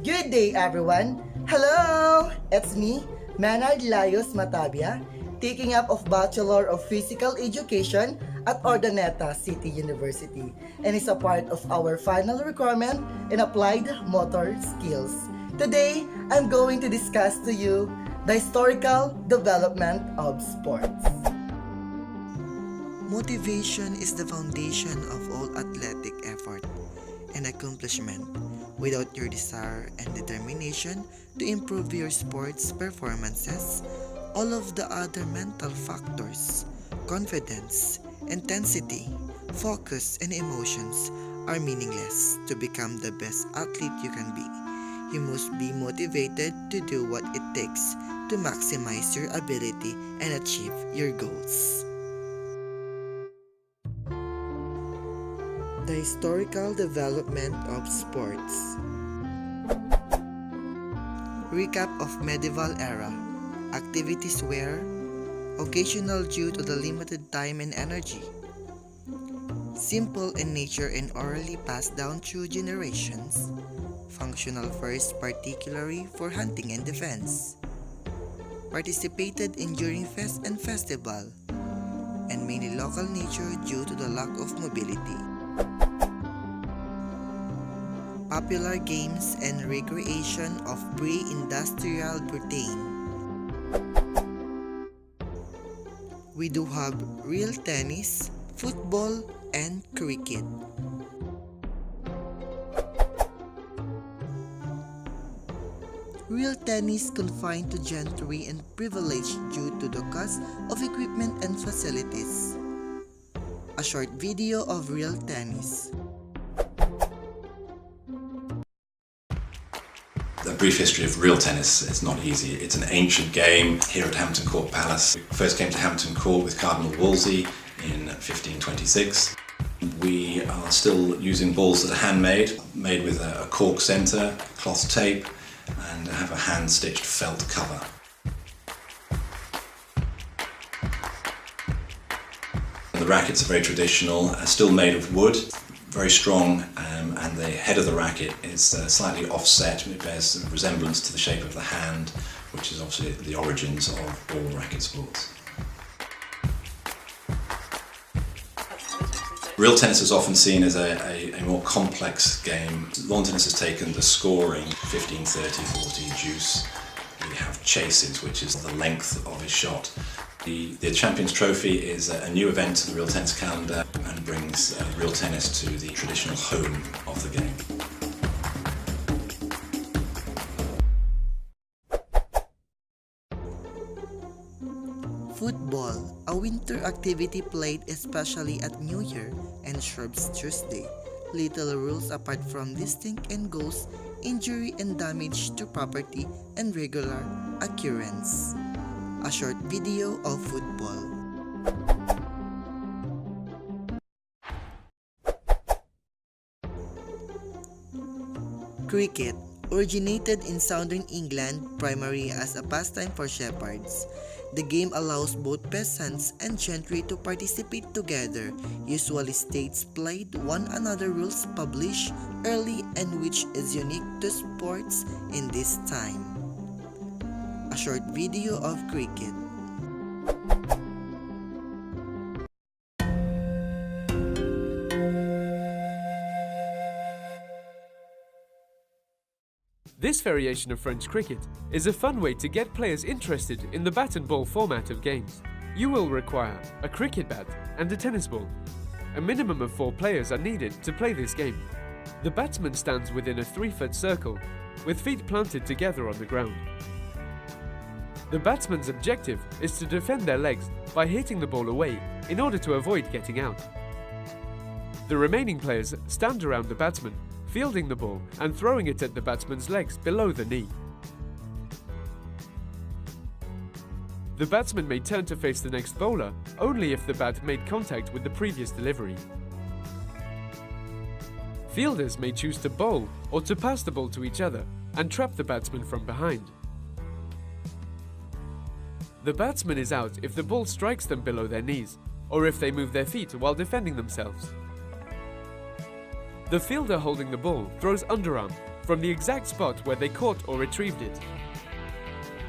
Good day, everyone. Hello! It's me, Manard Layos Matabia, taking up of Bachelor of Physical Education at Ordaneta City University and is a part of our final requirement in Applied Motor Skills. Today, I'm going to discuss to you the historical development of sports. Motivation is the foundation of all athletic effort and accomplishment. Without your desire and determination to improve your sports performances, all of the other mental factors, confidence, intensity, focus, and emotions are meaningless. To become the best athlete you can be, you must be motivated to do what it takes to maximize your ability and achieve your goals. The historical development of sports. Recap of medieval era. Activities were occasional due to the limited time and energy, simple in nature and orally passed down through generations, functional first particularly for hunting and defense, participated in during fest and festival, and mainly local nature due to the lack of mobility. Popular games and recreation of pre-industrial Britain. We do have real tennis, football, and cricket. Real tennis confined to gentry and privilege due to the cost of equipment and facilities. A short video of real tennis. A brief history of real tennis is not easy. It's an ancient game here at Hampton Court Palace. We first came to Hampton Court with Cardinal Wolsey in 1526. We are still using balls that are handmade, made with a cork centre, cloth tape, and have a hand-stitched felt cover. The rackets are very traditional, still made of wood, very strong, and the head of the racket is slightly offset. It bears a resemblance to the shape of the hand, which is obviously the origins of all racket sports. Real tennis is often seen as a more complex game. Lawn tennis has taken the scoring, 15, 30, 40 deuce. We have chases, which is the length of a shot. The Champions Trophy is a new event to the real tennis calendar and brings real tennis to the traditional home of the game. Football, a winter activity played especially at New Year and Shrubs Tuesday. Little rules apart from distinct and goals, injury and damage to property, and regular occurrence. A short video of football. Cricket originated in southern England primarily as a pastime for shepherds. The game allows both peasants and gentry to participate together. Usually states played one another rules published early and which is unique to sports in this time. A short video of cricket. This variation of French cricket is a fun way to get players interested in the bat and ball format of games. You will require a cricket bat and a tennis ball. A minimum of 4 players are needed to play this game. The batsman stands within a 3-foot circle, with feet planted together on the ground. The batsman's objective is to defend their legs by hitting the ball away in order to avoid getting out. The remaining players stand around the batsman, fielding the ball and throwing it at the batsman's legs below the knee. The batsman may turn to face the next bowler only if the bat made contact with the previous delivery. Fielders may choose to bowl or to pass the ball to each other and trap the batsman from behind. The batsman is out if the ball strikes them below their knees or if they move their feet while defending themselves. The fielder holding the ball throws underarm from the exact spot where they caught or retrieved it.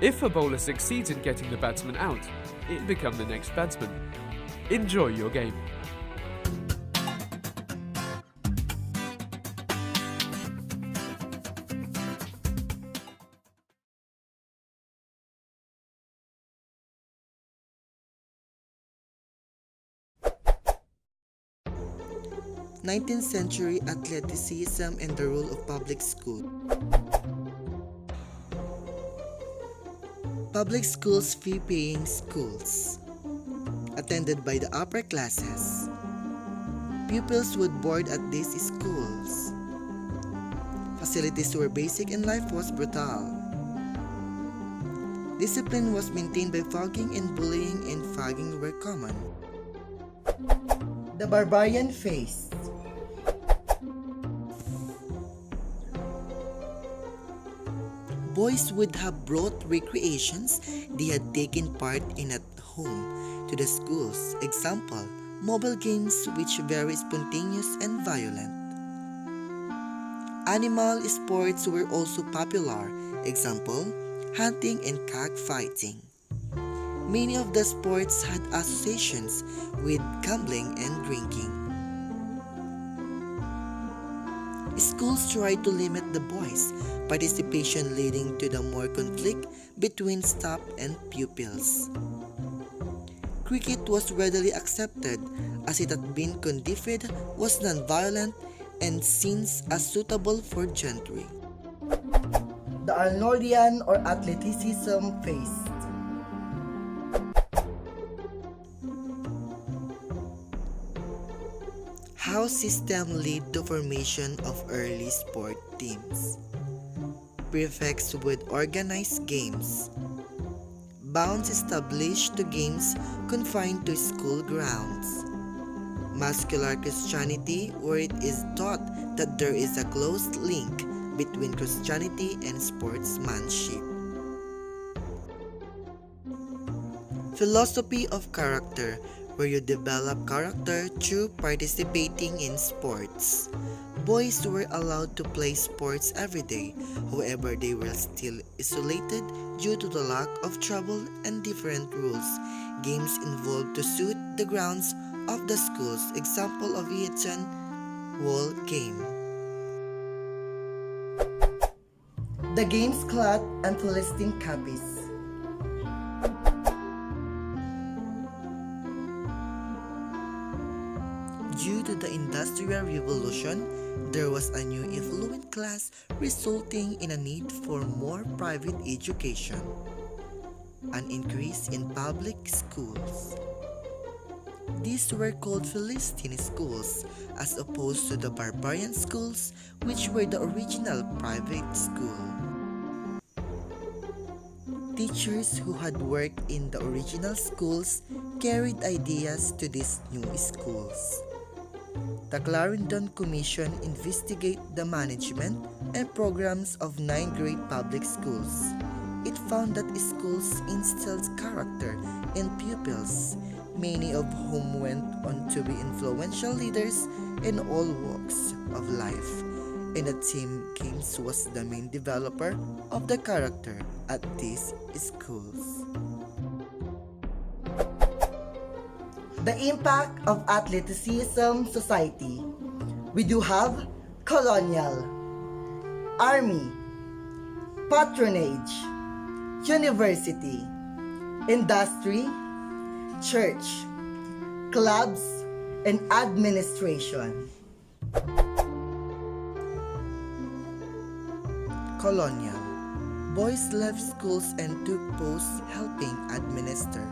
If a bowler succeeds in getting the batsman out, it becomes the next batsman. Enjoy your game. Nineteenth century athleticism and the role of public school. Public schools, fee-paying schools, attended by the upper classes. Pupils would board at these schools. Facilities were basic and life was brutal. Discipline was maintained by flogging, and bullying and fagging were common. The barbarian phase. Boys would have brought recreations they had taken part in at home to the schools. Example, mobile games which very spontaneous and violent. Animal sports were also popular. Example, hunting and cockfighting. Many of the sports had associations with gambling and drinking. Schools tried to limit the boys' participation, leading to the more conflict between staff and pupils. Cricket was readily accepted as it had been codified, was non-violent, and seen as suitable for gentry. The Arnoldian or athleticism phase. House system led to formation of early sport teams. Prefects would organize games. Bounds established to games confined to school grounds. Muscular Christianity, where it is taught that there is a close link between Christianity and sportsmanship. Philosophy of character, where you develop character through participating in sports. Boys were allowed to play sports every day, however they were still isolated due to the lack of travel and different rules. Games involved to suit the grounds of the schools. Example of Eton Wall game. The games cloth and Philistine capis. Due to the Industrial Revolution, there was a new affluent class, resulting in a need for more private education. An increase in public schools. These were called Philistine schools, as opposed to the barbarian schools, which were the original private school. Teachers who had worked in the original schools carried ideas to these new schools. The Clarendon Commission investigated the management and programs of 9 great public schools. It found that schools instilled character in pupils, many of whom went on to be influential leaders in all walks of life, and the team games was the main developer of the character at these schools. The impact of athleticism society. We do have colonial, army, patronage, university, industry, church, clubs, and administration. Colonial. Boys left schools and took posts helping administer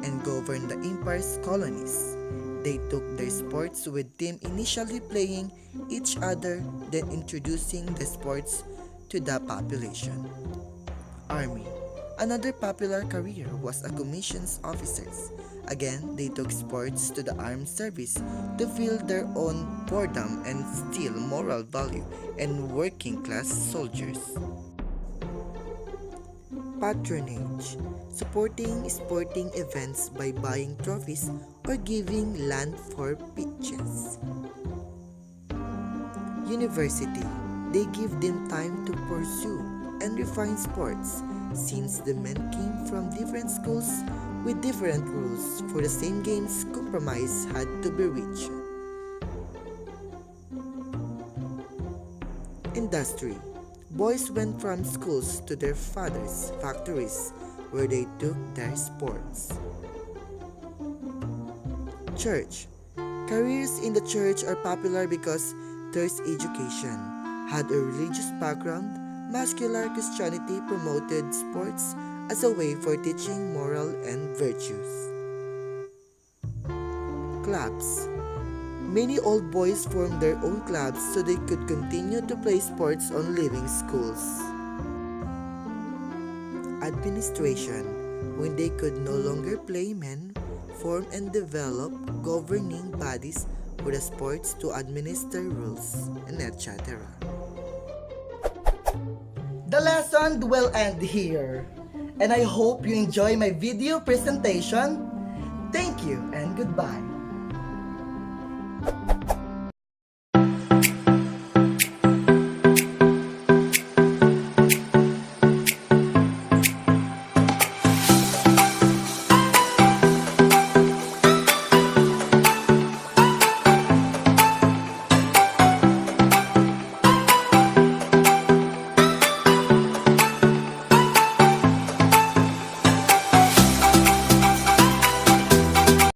and govern the empire's colonies. They took their sports with team initially playing each other, then introducing the sports to the population. Army. Another popular career was a commissions officers. Again, they took sports to the armed service to fill their own boredom and still moral value and working class soldiers. Patronage. Supporting sporting events by buying trophies or giving land for pitches. University. they give them time to pursue and refine sports, since the men came from different schools with different rules for the same games. Compromise had to be reached. Industry. Boys went from schools to their fathers' factories where they took their sports. Church. Careers in the church are popular because there's education. Had a religious background, muscular Christianity promoted sports as a way for teaching moral and virtues. Clubs. Many old boys formed their own clubs so they could continue to play sports on leaving schools. Administration. When they could no longer play, men form and develop governing bodies for the sports to administer rules, and etc. The lesson will end here. And I hope you enjoy my video presentation. Thank you and goodbye.